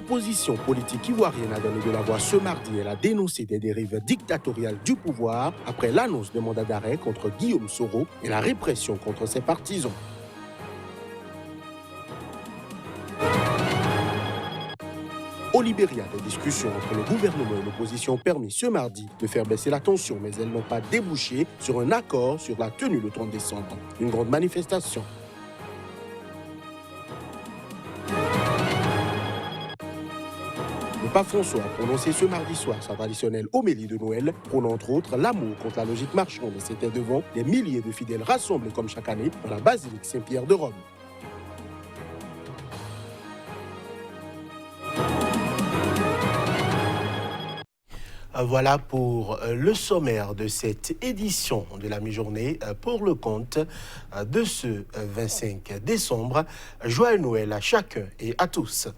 L'opposition politique ivoirienne a donné de la voix ce mardi. Elle a dénoncé des dérives dictatoriales du pouvoir après l'annonce de mandat d'arrêt contre Guillaume Soro et la répression contre ses partisans. Au Libéria, des discussions entre le gouvernement et l'opposition ont permis ce mardi de faire baisser la tension, mais elles n'ont pas débouché sur un accord sur la tenue le 30 décembre. Une grande manifestation. Le pape François a prononcé ce mardi soir sa traditionnelle homélie de Noël, prônant entre autres l'amour contre la logique marchande. Et c'était devant des milliers de fidèles rassemblés comme chaque année dans la basilique Saint-Pierre de Rome. Voilà pour le sommaire de cette édition de la mi-journée pour le compte de ce 25 décembre. Joyeux Noël à chacun et à tous.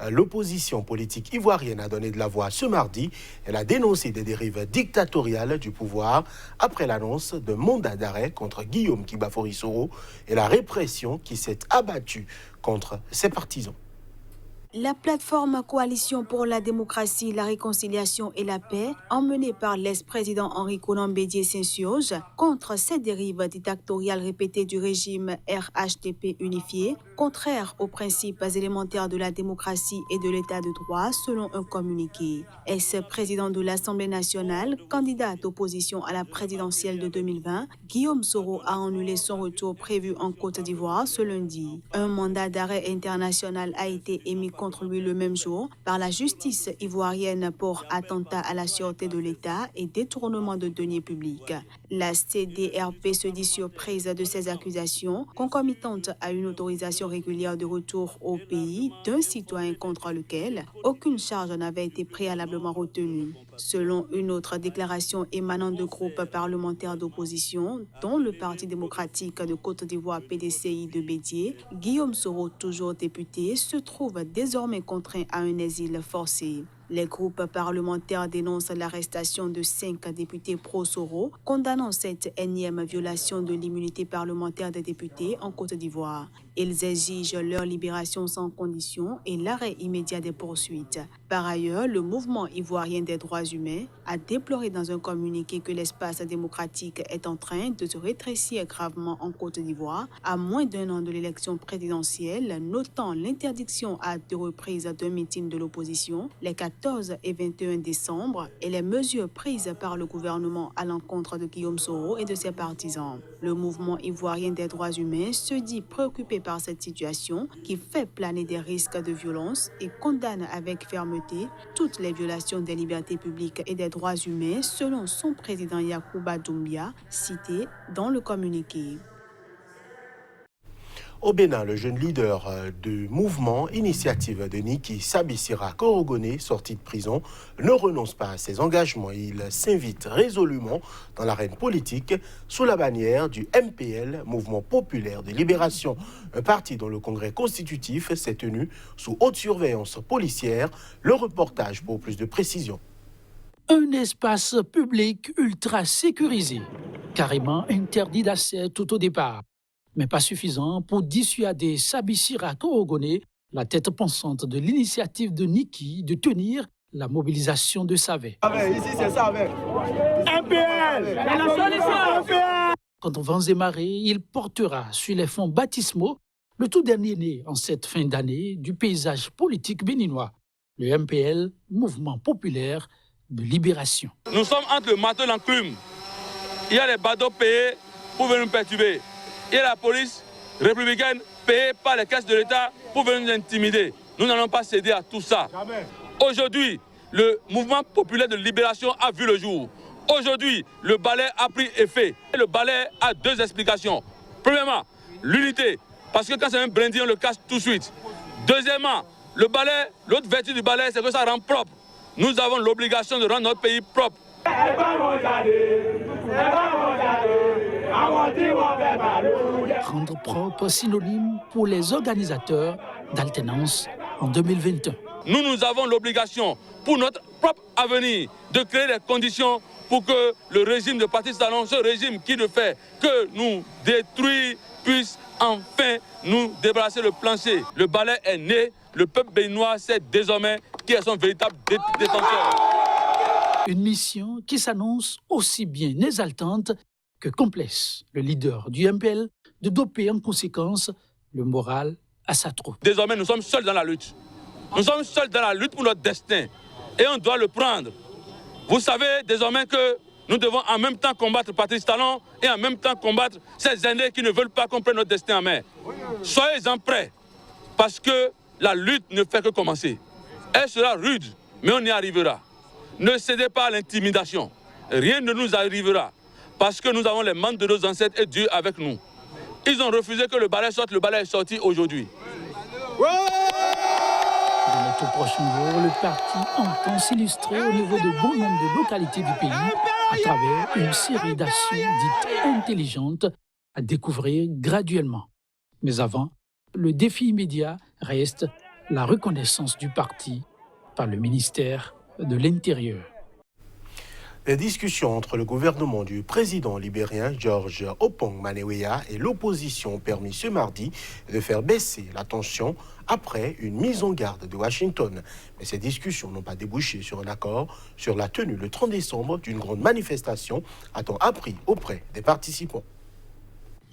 L'opposition politique ivoirienne a donné de la voix ce mardi. Elle a dénoncé des dérives dictatoriales du pouvoir après l'annonce d'un mandat d'arrêt contre Guillaume Soro et la répression qui s'est abattue contre ses partisans. La plateforme Coalition pour la démocratie, la réconciliation et la paix, emmenée par l'ex-président Henri Konan Bédié-Saint-Siège, contre ces dérives dictatoriales répétées du régime RHDP unifié, contraires aux principes élémentaires de la démocratie et de l'état de droit, selon un communiqué. Ex-président de l'Assemblée nationale, candidat d'opposition à la présidentielle de 2020, Guillaume Soro a annulé son retour prévu en Côte d'Ivoire ce lundi. Un mandat d'arrêt international a été émis contre lui le même jour par la justice ivoirienne pour attentat à la sûreté de l'État et détournement de deniers publics. La CDRP se dit surprise de ces accusations, concomitantes à une autorisation régulière de retour au pays d'un citoyen contre lequel aucune charge n'avait été préalablement retenue. Selon une autre déclaration émanant de groupes parlementaires d'opposition, dont le Parti démocratique de Côte d'Ivoire PDCI de Bédié, Guillaume Soro, toujours député, se trouve désormais contraint à un exil forcé. Les groupes parlementaires dénoncent l'arrestation de 5 députés pro-Soro, condamnant cette énième violation de l'immunité parlementaire des députés en Côte d'Ivoire. Ils exigent leur libération sans condition et l'arrêt immédiat des poursuites. Par ailleurs, le mouvement ivoirien des droits humains a déploré dans un communiqué que l'espace démocratique est en train de se rétrécir gravement en Côte d'Ivoire à moins d'un an de l'élection présidentielle, notant l'interdiction à 2 reprises d'un meeting de l'opposition, les 14 et 21 décembre, et les mesures prises par le gouvernement à l'encontre de Guillaume Soro et de ses partisans. Le mouvement ivoirien des droits humains se dit préoccupé par cette situation qui fait planer des risques de violence et condamne avec fermeté toutes les violations des libertés publiques et des droits humains, selon son président Yacouba Doumbia, cité dans le communiqué. Au Bénin, le jeune leader du mouvement Initiative de Niki, Sabissira Korogoné, sorti de prison, ne renonce pas à ses engagements. Il s'invite résolument dans l'arène politique sous la bannière du MPL, Mouvement populaire de libération, un parti dont le congrès constitutif s'est tenu sous haute surveillance policière. Le reportage pour plus de précisions. Un espace public ultra sécurisé, carrément interdit d'accès tout au départ, mais pas suffisant pour dissuader Sabissira Korogoné, la tête pensante de l'initiative de Niki, de tenir la mobilisation de Savé. Ici, c'est Savé. MPL! Quand vents et marées, il portera sur les fonds baptismaux le tout dernier né en cette fin d'année du paysage politique béninois, le MPL, Mouvement populaire de libération. Nous sommes entre le marteau et l'enclume. Il y a les badauds payés pour venir nous perturber. Et la police républicaine payée par les caisses de l'État pour venir nous intimider. Nous n'allons pas céder à tout ça. Aujourd'hui, le mouvement populaire de libération a vu le jour. Aujourd'hui, le balai a pris effet. Et le balai a 2 explications. Premièrement, l'unité, parce que quand c'est un brindille, on le casse tout de suite. Deuxièmement, le balai, l'autre vertu du balai, c'est que ça rend propre. Nous avons l'obligation de rendre notre pays propre. Rendre propre synonyme pour les organisateurs d'alternance en 2021. Nous avons l'obligation, pour notre propre avenir, de créer les conditions pour que le régime de Patrice Talon, ce régime qui ne fait que nous détruire, puisse enfin nous débarrasser le plancher. Le balai est né le peuple béninois sait désormais qui est son véritable détenteur. Une mission qui s'annonce aussi bien exaltante que complexe. Le leader du MPL de doper en conséquence le moral à sa troupe. Désormais, nous sommes seuls dans la lutte. Nous sommes seuls dans la lutte pour notre destin. Et on doit le prendre. Vous savez désormais que nous devons en même temps combattre Patrice Talon et en même temps combattre ces aînés qui ne veulent pas qu'on prenne notre destin en main. Soyez-en prêts, parce que la lutte ne fait que commencer. Elle sera rude, mais on y arrivera. Ne cédez pas à l'intimidation. Rien ne nous arrivera, parce que nous avons les membres de nos ancêtres et Dieu avec nous. Ils ont refusé que le balai sorte, le balai est sorti aujourd'hui. Dans les tout prochains jours, le parti entend s'illustrer au niveau de bon nombre de localités du pays à travers une série d'actions dites intelligentes à découvrir graduellement. Mais avant, le défi immédiat reste la reconnaissance du parti par le ministère de l'Intérieur. Les discussions entre le gouvernement du président libérien George Oppong Maneweya et l'opposition ont permis ce mardi de faire baisser la tension après une mise en garde de Washington. Mais ces discussions n'ont pas débouché sur un accord sur la tenue le 30 décembre d'une grande manifestation, a-t-on appris auprès des participants.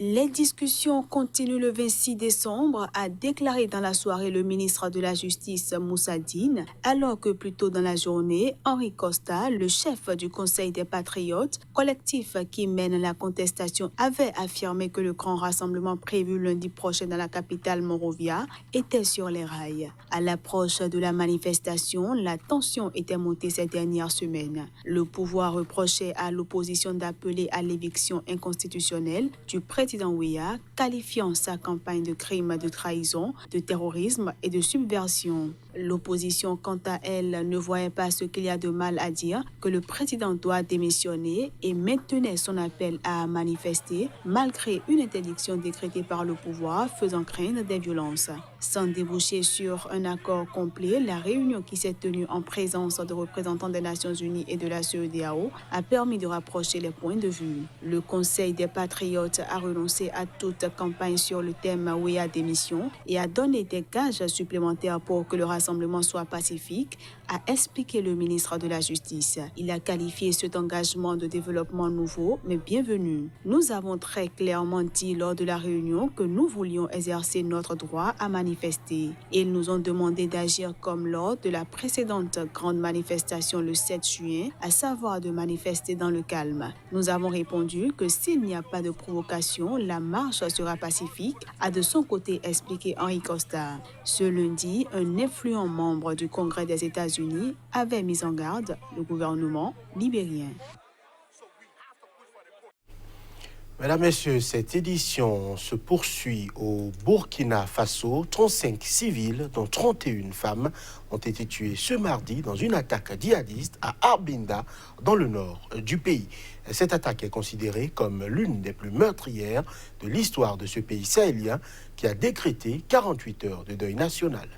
Les discussions continuent le 26 décembre, a déclaré dans la soirée le ministre de la Justice Moussa Dine, alors que plus tôt dans la journée, Henri Costa, le chef du Conseil des Patriotes, collectif qui mène la contestation, avait affirmé que le grand rassemblement prévu lundi prochain dans la capitale Monrovia était sur les rails. À l'approche de la manifestation, la tension était montée ces dernières semaines. Le pouvoir reprochait à l'opposition d'appeler à l'éviction inconstitutionnelle du président Weah, qualifiant sa campagne de crimes de trahison, de terrorisme et de subversion. L'opposition, quant à elle, ne voyait pas ce qu'il y a de mal à dire que le président doit démissionner et maintenait son appel à manifester malgré une interdiction décrétée par le pouvoir faisant craindre des violences. Sans déboucher sur un accord complet, la réunion qui s'est tenue en présence de représentants des Nations Unies et de la CEDEAO a permis de rapprocher les points de vue. Le Conseil des Patriotes a renoncé à toute campagne sur le thème Weah démission et a donné des gages supplémentaires pour que le rassemblement soit pacifique, a expliqué le ministre de la Justice. Il a qualifié cet engagement de développement nouveau, mais bienvenu. Nous avons très clairement dit lors de la réunion que nous voulions exercer notre droit à manifester. Ils nous ont demandé d'agir comme lors de la précédente grande manifestation le 7 juin, à savoir de manifester dans le calme. Nous avons répondu que s'il n'y a pas de provocation, la marche sera pacifique, a de son côté expliqué Henri Costa. Ce lundi, un influent membre du Congrès des États-Unis avait mis en garde le gouvernement libérien. Mesdames, Messieurs, cette édition se poursuit au Burkina Faso. 35 civils, dont 31 femmes, ont été tués ce mardi dans une attaque djihadiste à Arbinda, dans le nord du pays. Cette attaque est considérée comme l'une des plus meurtrières de l'histoire de ce pays sahélien qui a décrété 48 heures de deuil national.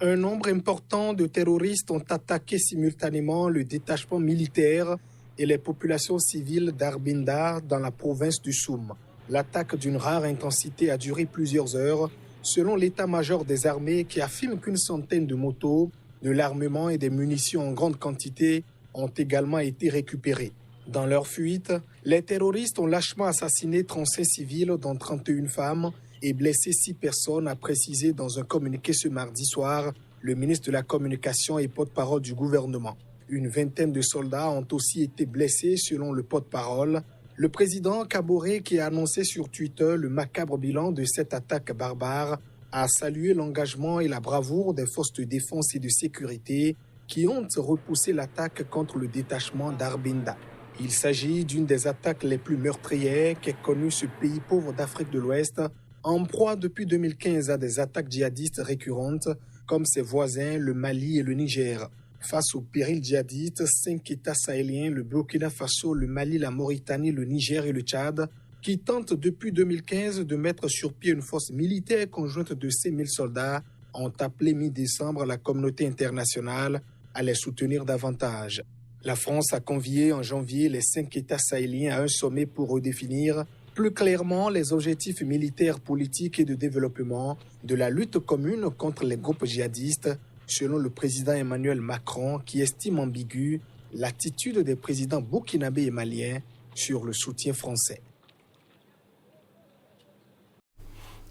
Un nombre important de terroristes ont attaqué simultanément le détachement militaire et les populations civiles d'Arbinda dans la province du Soum. L'attaque d'une rare intensité a duré plusieurs heures, selon l'état-major des armées qui affirme qu'une centaine de motos, de l'armement et des munitions en grande quantité ont également été récupérées. Dans leur fuite, les terroristes ont lâchement assassiné 35 civils, dont 31 femmes, et blessé 6 personnes, a précisé dans un communiqué ce mardi soir le ministre de la Communication et porte-parole du gouvernement. Une vingtaine de soldats ont aussi été blessés selon le porte-parole. Le président Kaboré, qui a annoncé sur Twitter le macabre bilan de cette attaque barbare, a salué l'engagement et la bravoure des forces de défense et de sécurité qui ont repoussé l'attaque contre le détachement d'Arbinda. Il s'agit d'une des attaques les plus meurtrières qu'ait connu ce pays pauvre d'Afrique de l'Ouest, en proie depuis 2015 à des attaques djihadistes récurrentes comme ses voisins, le Mali et le Niger. Face au péril djihadiste, 5 États sahéliens, le Burkina Faso, le Mali, la Mauritanie, le Niger et le Tchad, qui tentent depuis 2015 de mettre sur pied une force militaire conjointe de 5 000 soldats, ont appelé mi-décembre la communauté internationale à les soutenir davantage. La France a convié en janvier les 5 États sahéliens à un sommet pour redéfinir Plus clairement, les objectifs militaires, politiques et de développement de la lutte commune contre les groupes djihadistes, selon le président Emmanuel Macron, qui estime ambiguë l'attitude des présidents burkinabés et maliens sur le soutien français.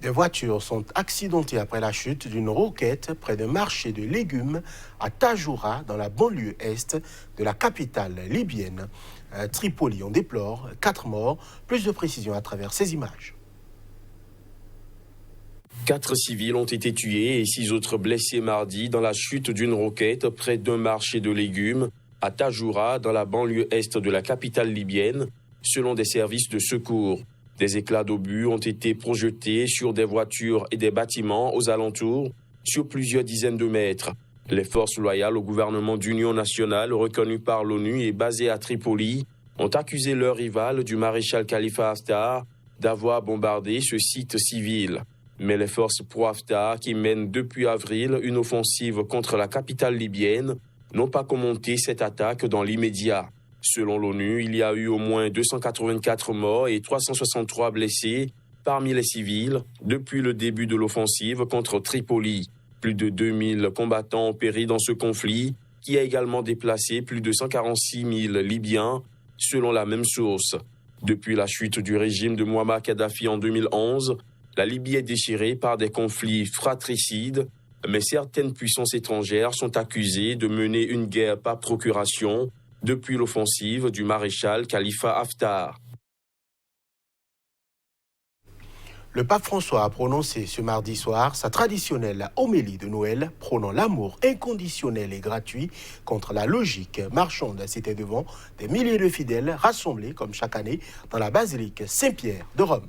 Des voitures sont accidentées après la chute d'une roquette près d'un marché de légumes à Tajoura, dans la banlieue est de la capitale libyenne. Tripoli, on déplore 4 morts. Plus de précisions à travers ces images. 4 civils ont été tués et 6 autres blessés mardi dans la chute d'une roquette près d'un marché de légumes à Tajoura, dans la banlieue est de la capitale libyenne, selon des services de secours. Des éclats d'obus ont été projetés sur des voitures et des bâtiments aux alentours, sur plusieurs dizaines de mètres. Les forces loyales au gouvernement d'union nationale, reconnues par l'ONU et basées à Tripoli, ont accusé leur rival du maréchal Khalifa Haftar d'avoir bombardé ce site civil. Mais les forces pro-Haftar, qui mènent depuis avril une offensive contre la capitale libyenne, n'ont pas commenté cette attaque dans l'immédiat. Selon l'ONU, il y a eu au moins 284 morts et 363 blessés parmi les civils depuis le début de l'offensive contre Tripoli. Plus de 2000 combattants ont péri dans ce conflit, qui a également déplacé plus de 146 000 Libyens, selon la même source. Depuis la chute du régime de Mouammar Kadhafi en 2011, la Libye est déchirée par des conflits fratricides, mais certaines puissances étrangères sont accusées de mener une guerre par procuration depuis l'offensive du maréchal Khalifa Haftar. Le pape François a prononcé ce mardi soir sa traditionnelle homélie de Noël, prônant l'amour inconditionnel et gratuit contre la logique marchande. C'était devant des milliers de fidèles rassemblés comme chaque année dans la basilique Saint-Pierre de Rome.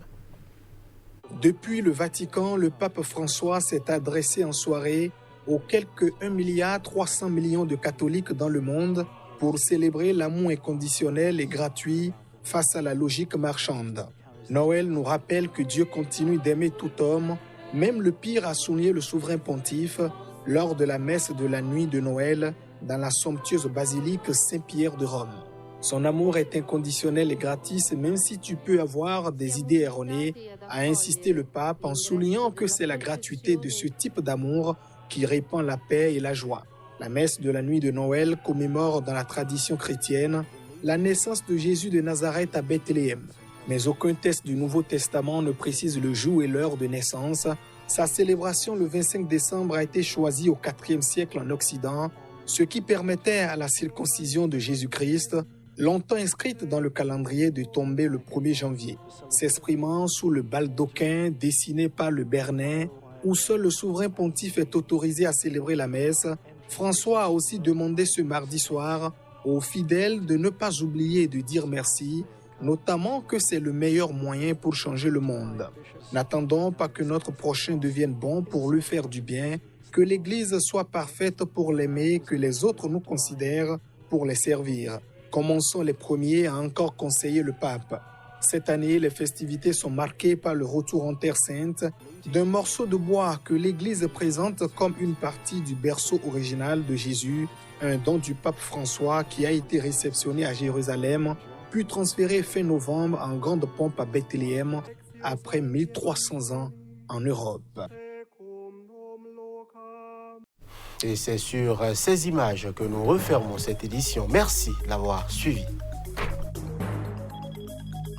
Depuis le Vatican, le pape François s'est adressé en soirée aux quelques 1,3 milliard de catholiques dans le monde pour célébrer l'amour inconditionnel et gratuit face à la logique marchande. Noël nous rappelle que Dieu continue d'aimer tout homme, même le pire, a souligné le souverain pontife lors de la messe de la nuit de Noël dans la somptueuse basilique Saint-Pierre de Rome. Son amour est inconditionnel et gratis, même si tu peux avoir des idées erronées, a insisté le pape en soulignant que c'est la gratuité de ce type d'amour qui répand la paix et la joie. La messe de la nuit de Noël commémore dans la tradition chrétienne la naissance de Jésus de Nazareth à Bethléem. Mais aucun texte du Nouveau Testament ne précise le jour et l'heure de naissance. Sa célébration le 25 décembre a été choisie au IVe siècle en Occident, ce qui permettait à la circoncision de Jésus-Christ, longtemps inscrite dans le calendrier, de tomber le 1er janvier. S'exprimant sous le baldaquin dessiné par le Bernin, où seul le souverain pontife est autorisé à célébrer la messe, François a aussi demandé ce mardi soir aux fidèles de ne pas oublier de dire merci, notamment que c'est le meilleur moyen pour changer le monde. N'attendons pas que notre prochain devienne bon pour lui faire du bien, que l'Église soit parfaite pour l'aimer, que les autres nous considèrent pour les servir. Commençons les premiers à encore conseiller le pape. Cette année, les festivités sont marquées par le retour en Terre Sainte d'un morceau de bois que l'Église présente comme une partie du berceau original de Jésus, un don du pape François qui a été réceptionné à Jérusalem, puis transféré fin novembre en grande pompe à Bethléem après 1300 ans en Europe. Et c'est sur ces images que nous refermons cette édition. Merci de l'avoir suivi.